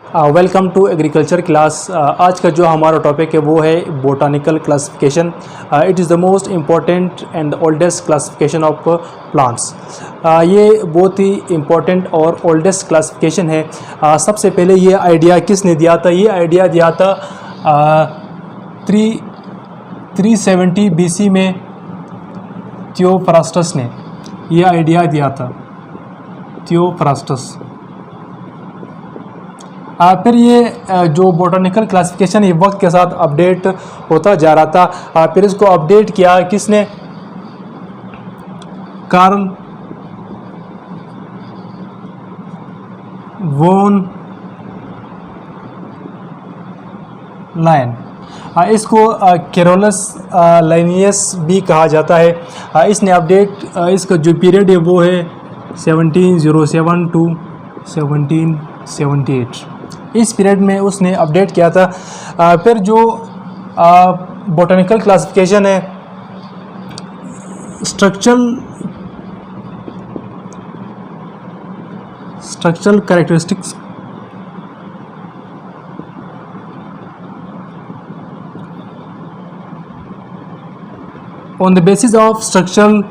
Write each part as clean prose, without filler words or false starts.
Welcome to agriculture class. आज का जो हमारा टॉपिक है वो है botanical classification. It is the most important and oldest classification of plants. ये बहुत ही इम्पॉर्टेंट और ओल्डेस्ट क्लासिफिकेशन है। सबसे पहले ये आइडिया किसने दिया था? ये आइडिया दिया था 370 BC में थियोफ्रास्टस ने ये आइडिया दिया था, थियोफ्रास्टस। फिर ये जो बोटानिकल क्लासिफिकेशन ये वक्त के साथ अपडेट होता जा रहा था। फिर इसको अपडेट किया किसने? Carl von Linne. इसको कैरोलस लाइनियस भी कहा जाता है। इसने अपडेट इसका जो पीरियड है वो है 1707 टू 1778। इस पीरियड में उसने अपडेट किया था। फिर जो बोटानिकल क्लासिफिकेशन है structural characteristics on the basis of structural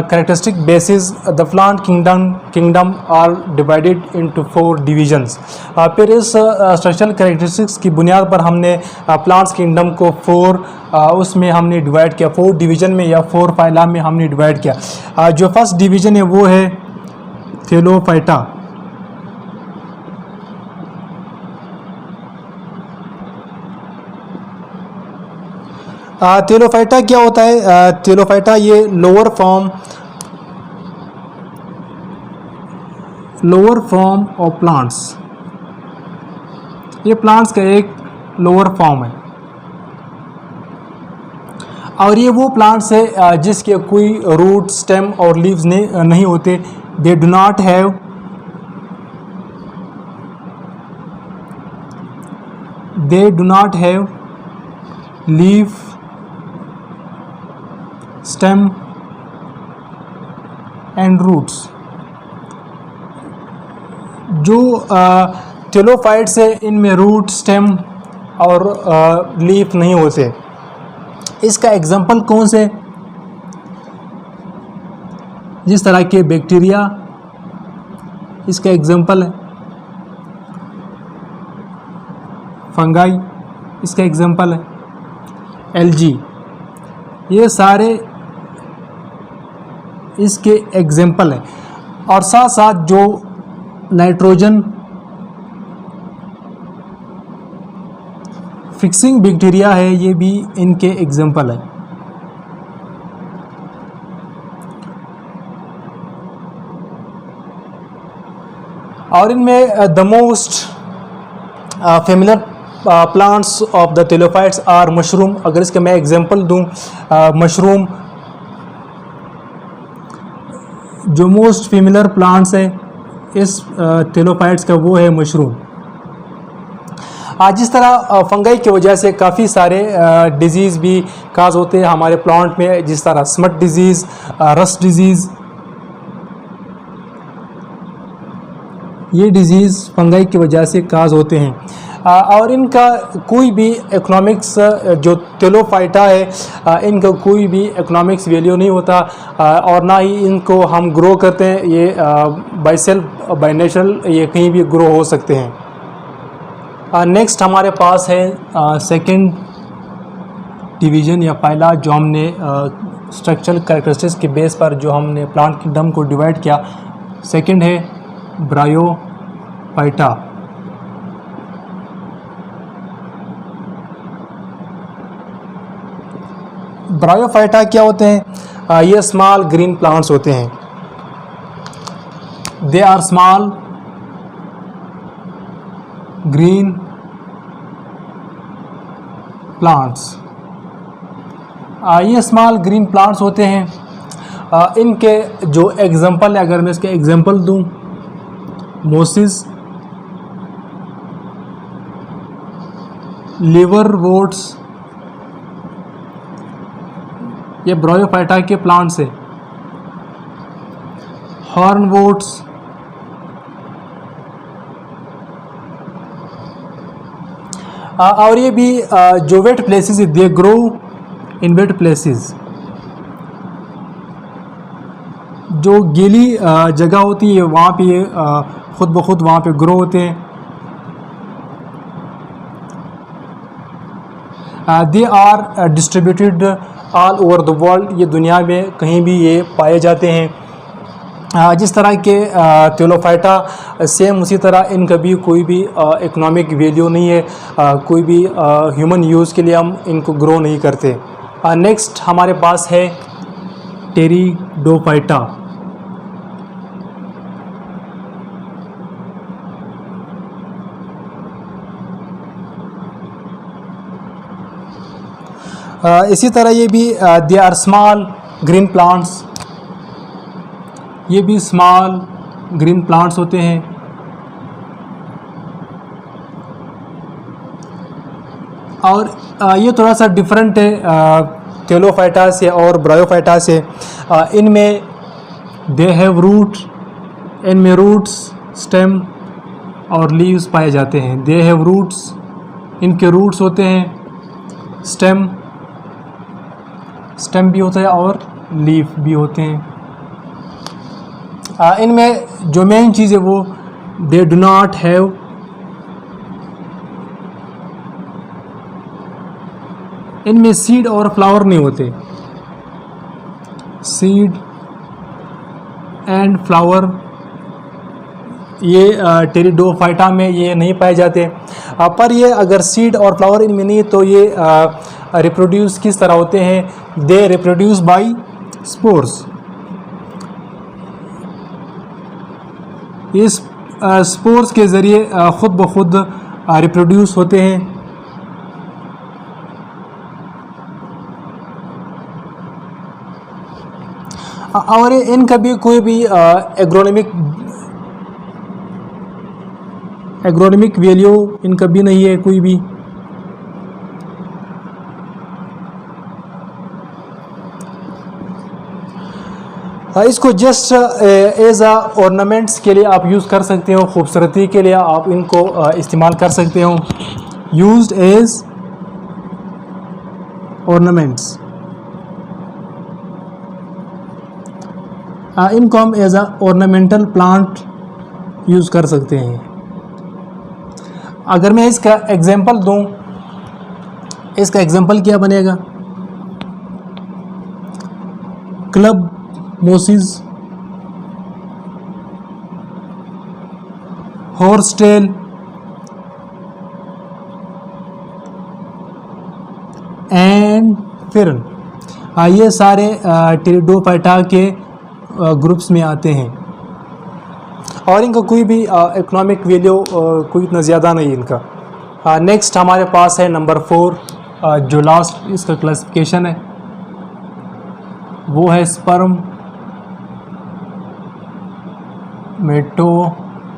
characteristic basis the plant kingdom are divided into 4 divisions। फिर इस स्ट्रक्चरल कैरेक्टरिस्टिक्स की बुनियाद पर हमने प्लांट्स किंगडम को 4 उसमें हमने डिवाइड किया, 4 डिवीजन में या 4 फाइला में हमने डिवाइड किया। जो फर्स्ट डिवीजन है वो है थैलोफाइटा। थैलोफाइटा क्या होता है? थैलोफाइटा ये लोअर फॉर्म ऑफ प्लांट्स। ये प्लांट्स का एक लोअर फॉर्म है और ये वो प्लांट्स है जिसके कोई रूट, स्टेम और लीव्स नहीं होते। They do not have leave, stem and roots. जो थैलोफाइट्स है इनमें रूट, स्टेम और लीफ नहीं होते। इसका एग्जांपल कौन से? जिस तरह के बैक्टीरिया, इसका एग्जांपल है फंगाई, इसका एग्जांपल है एल्गी। ये सारे इसके एग्जाम्पल है। और साथ साथ जो नाइट्रोजन फिक्सिंग बैक्टीरिया है ये भी इनके एग्जाम्पल है। और इनमें the most familiar plants of the thallophytes are mushroom. अगर इसका मैं एग्जांपल दूं, मशरूम जो मोस्ट फेमिलियर प्लांट्स है इस थैलोफाइट्स का वो है मशरूम। जिस तरह फंगाई की वजह से काफ़ी सारे डिजीज़ भी काज होते हैं हमारे प्लांट में, जिस तरह स्मट डिजीज़, रस्ट डिजीज़, ये डिजीज़ फंगाई की वजह से काज होते हैं। और इनका कोई भी इकोनॉमिक्स, जो थैलोफाइटा है इनका कोई भी इकोनॉमिक्स वैल्यू नहीं होता और ना ही इनको हम ग्रो करते हैं। ये बाय सेल्फ, बाय नेचुरल ये कहीं भी ग्रो हो सकते हैं। नेक्स्ट हमारे पास है सेकंड डिवीज़न या फाइला, जो हमने स्ट्रक्चरल कैरेक्टरिस्टिक्स के बेस पर जो हमने प्लांट किंगडम को डिवाइड किया। सेकंड है ब्रायोफाइटा। ब्रायोफाइटा क्या होते हैं? ये स्मॉल ग्रीन प्लांट्स होते हैं। They are small green plants. ये स्मॉल ग्रीन प्लांट्स होते हैं। इनके जो एग्जांपल है, अगर मैं इसके एग्जांपल दूं, मोसिस, लिवरवोर्ट्स, ये ब्रायोफाइटा के प्लांट्स है। हॉर्नवोर्ट्स, और ये भी जो wet places they grow in wet places, जो गीली जगह होती है वहाँ पे ये खुद ब खुद वहाँ पे ग्रो होते हैं। They are distributed all over the world, ये दुनिया में कहीं भी ये पाए जाते हैं। जिस तरह के तेलोफाइटा, सेम उसी तरह इनका भी कोई भी इकोनॉमिक वैल्यू नहीं है, कोई भी ह्यूमन यूज़ के लिए हम इनको ग्रो नहीं करते। नेक्स्ट हमारे पास है टेरिडोफाइटा। इसी तरह ये भी they are small green plants, ये भी स्मॉल ग्रीन प्लांट्स होते हैं। और ये थोड़ा सा डिफरेंट है टेलोफाइटा से और ब्रायोफाइटा से। इनमें दे हैव रूट, इनमें रूट्स, स्टेम और लीव्स पाए जाते हैं। दे हैव रूट्स, इनके रूट्स होते हैं, स्टेम भी होता है और लीफ भी होते हैं। इनमें जो मेन चीज़ है वो दे डू नॉट हैव इनमें सीड और फ्लावर नहीं होते। सीड एंड फ्लावर ये टेरिडोफाइटा में ये नहीं पाए जाते। पर ये अगर सीड और फ्लावर इनमें नहीं तो ये रिप्रोड्यूस किस तरह होते हैं? They reproduce by spores. इस स्पोर्स के ज़रिए ख़ुद ब खुद रिप्रोड्यूस होते हैं। और इनका भी कोई भी एग्रोनॉमिक वैल्यू इनका भी नहीं है कोई भी। इसको जस्ट एज अ ऑर्नामेंट्स के लिए आप यूज़ कर सकते हो, खूबसूरती के लिए आप इनको इस्तेमाल कर सकते हो। यूज्ड एज ऑर्नामेंट्स, इनको हम as a ornamental plant use कर सकते हैं। अगर मैं इसका एग्जांपल दूं, इसका एग्जांपल क्या बनेगा? क्लब मोसिस, हॉर्सटेल, एंड फिरन, ये सारे टेरिडोफाइटा के ग्रुप्स में आते हैं। और इनका कोई भी इकोनॉमिक वैल्यू कोई इतना ज़्यादा नहीं इनका। नेक्स्ट हमारे पास है नंबर 4, जो लास्ट इसका क्लासिफिकेशन है वो है स्पर्म मेटोफाइटा।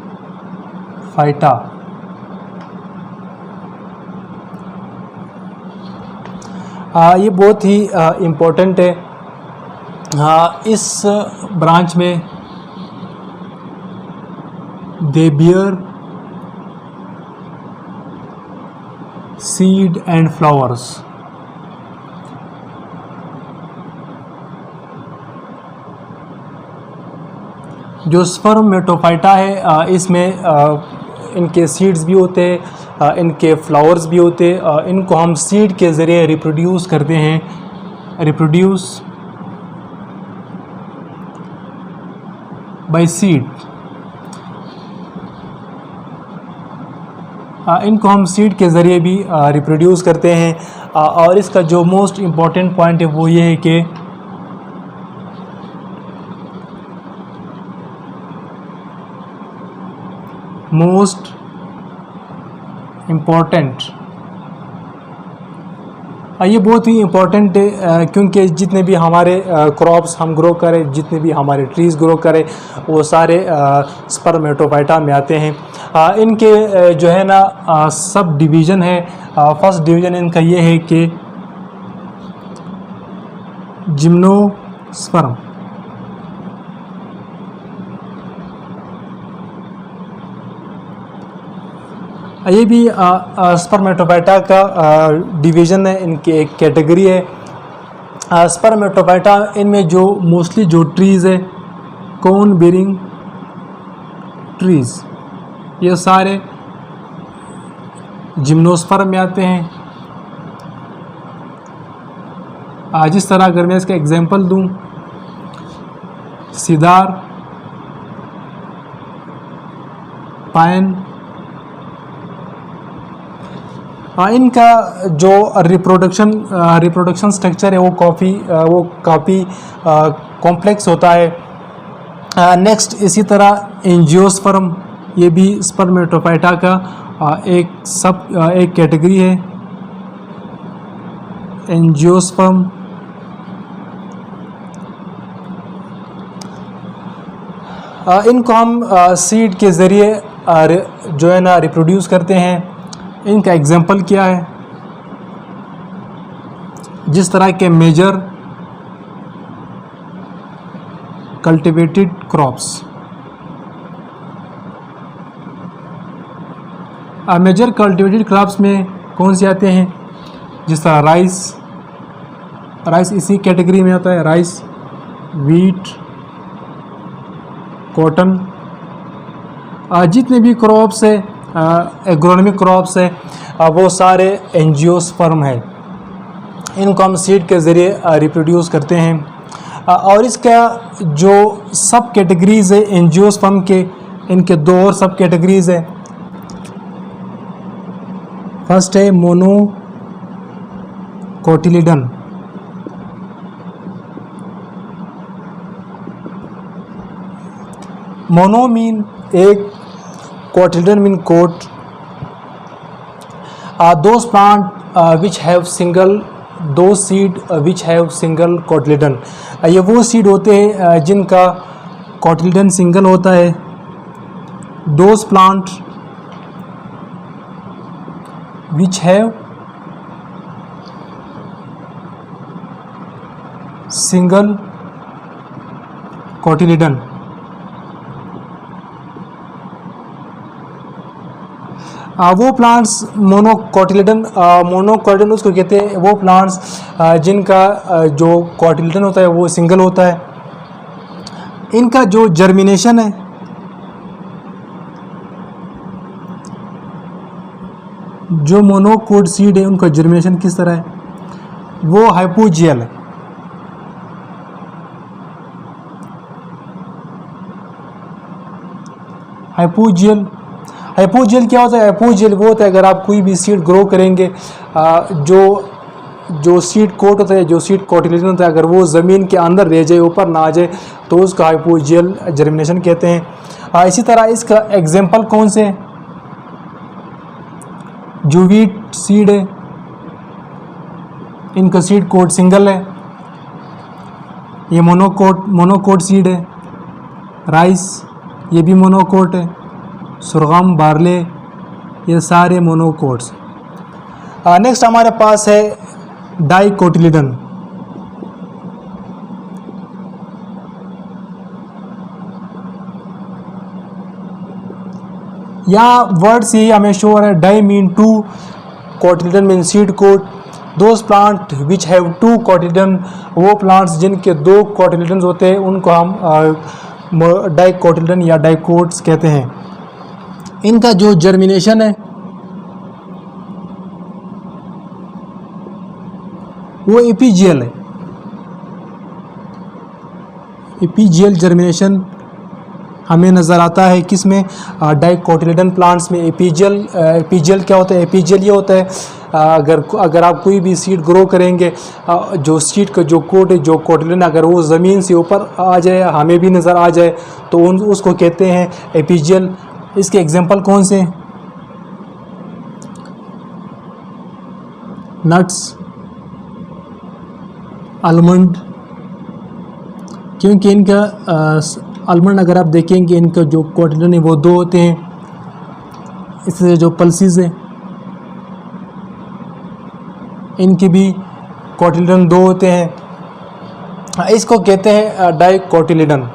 ये बहुत ही इम्पोर्टेंट है। इस ब्रांच में दे बियर सीड एंड फ्लावर्स। जो स्पर्म मेटोफाइटा है इसमें इनके सीड्स भी होते हैं, इनके फ्लावर्स भी होते हैं। इनको हम सीड के ज़रिए रिप्रोड्यूस करते हैं, रिप्रोड्यूस बाय सीड। इनको हम सीड के ज़रिए भी रिप्रोड्यूस करते हैं। और इसका जो मोस्ट इम्पॉर्टेंट पॉइंट है वो ये है कि मोस्ट इम्पॉर्टेंट, ये बहुत ही इम्पॉर्टेंट है क्योंकि जितने भी हमारे क्रॉप्स हम ग्रो करें, जितने भी हमारे ट्रीज़ ग्रो करें, वो सारे स्पर्म मेटोफाइटा में आते हैं। इनके जो है ना सब डिवीज़न है। फर्स्ट डिवीज़न इनका ये है कि जिम्नोस्पर्म, ये भी स्पर्मेटोफाइटा का डिवीज़न है, इनकी एक कैटेगरी है। स्पर्मेटोफाइटा इनमें जो मोस्टली जो ट्रीज़ है, कोन बेरिंग ट्रीज़, ये सारे जिम्नोस्पर्म में आते हैं। जिस तरह अगर मैं इसका एग्जांपल दूं, सिदार, पाइन, इनका जो रिप्रोडक्शन स्ट्रक्चर है वो काफ़ी कॉम्प्लेक्स होता है। नेक्स्ट इसी तरह एंजियोस्पर्म, ये भी स्पर्मेटोफाइटा का एक कैटेगरी है। एंजियोस्पर्म इनको हम सीड के ज़रिए जो है ना रिप्रोड्यूस करते हैं। इनका एग्जांपल क्या है? जिस तरह के major cultivated crops, major cultivated crops में कौन से आते हैं? जिस तरह राइस इसी कैटेगरी में आता है। राइस, वीट, कॉटन, जितने भी क्रॉप्स है, एग्रोनॉमिक क्रॉप्स है, वो सारे एंजियोस्पर्म है। इनको हम सीड के ज़रिए रिप्रोड्यूस करते हैं। और इसका जो सब कैटेगरीज़ है एंजियोस्पर्म के, इनके दो और सब कैटेगरीज़ है। फर्स्ट है मोनोकोटिलिडन, मोनो मीन एक, cotyledon mean coat. Those plant which have single, दो seed which have single cotyledon, ये वो सीड होते हैं जिनका कोटिलिडन सिंगल होता है। Those plant which have single cotyledon, वो प्लांट्स मोनोकोटिलिडन उसको कहते हैं, वो प्लांट्स जिनका जो कोटिलिडन होता है वो सिंगल होता है। इनका जो जर्मिनेशन है, जो मोनोकोट सीड है उनका जर्मिनेशन किस तरह है? वो हाइपोजियल है। हाइपोजियल क्या होता है? हाइपोजियल वो होता है अगर आप कोई भी सीड ग्रो करेंगे, जो सीड कोट होता है, जो सीड कोटिलिडन होता है, अगर वो ज़मीन के अंदर रह जाए, ऊपर ना आ जाए, तो उसका हाइपोजियल जर्मिनेशन कहते हैं। इसी तरह इसका एग्जांपल कौन से हैं? जो वीट सीड है, इनका सीड कोट सिंगल है, ये मोनोकोट सीड है। राइस, ये भी मोनोकोट है। सुरगम, बार्ले, ये सारे मोनोकोट्स। नेक्स्ट हमारे पास है डाइकोटिलिडन। यहाँ वर्ड से ही हमें शो हो रहा है, di mean two, cotyledon mean seed coat. Those plant which have two cotyledon, वो प्लांट्स जिनके दो कोटिलिडन्स होते हैं उनको हम डाइकोटिलिडन या डाइकोट्स कहते हैं। इनका जो जर्मिनेशन है वो एपीजियल है। एपीजियल जर्मिनेशन हमें नज़र आता है किसमें? डाइकोटिलिडन प्लांट्स में। एपीजियल क्या होता है? एपीजियल ये होता है अगर आप कोई भी सीड ग्रो करेंगे, जो सीड का जो कोट है, जो कोटिलिडन, अगर वो ज़मीन से ऊपर आ जाए, हमें भी नज़र आ जाए, तो उसको कहते हैं एपीजियल। इसके एग्जांपल कौन से? नट्स, आलमंड, क्योंकि इनका आलमंड अगर आप देखेंगे इनका जो कोटिलिडन है वो दो होते हैं। इससे जो पल्सीज हैं इनकी भी कोटिलिडन दो होते हैं। इसको कहते हैं डाइकोटिलिडन।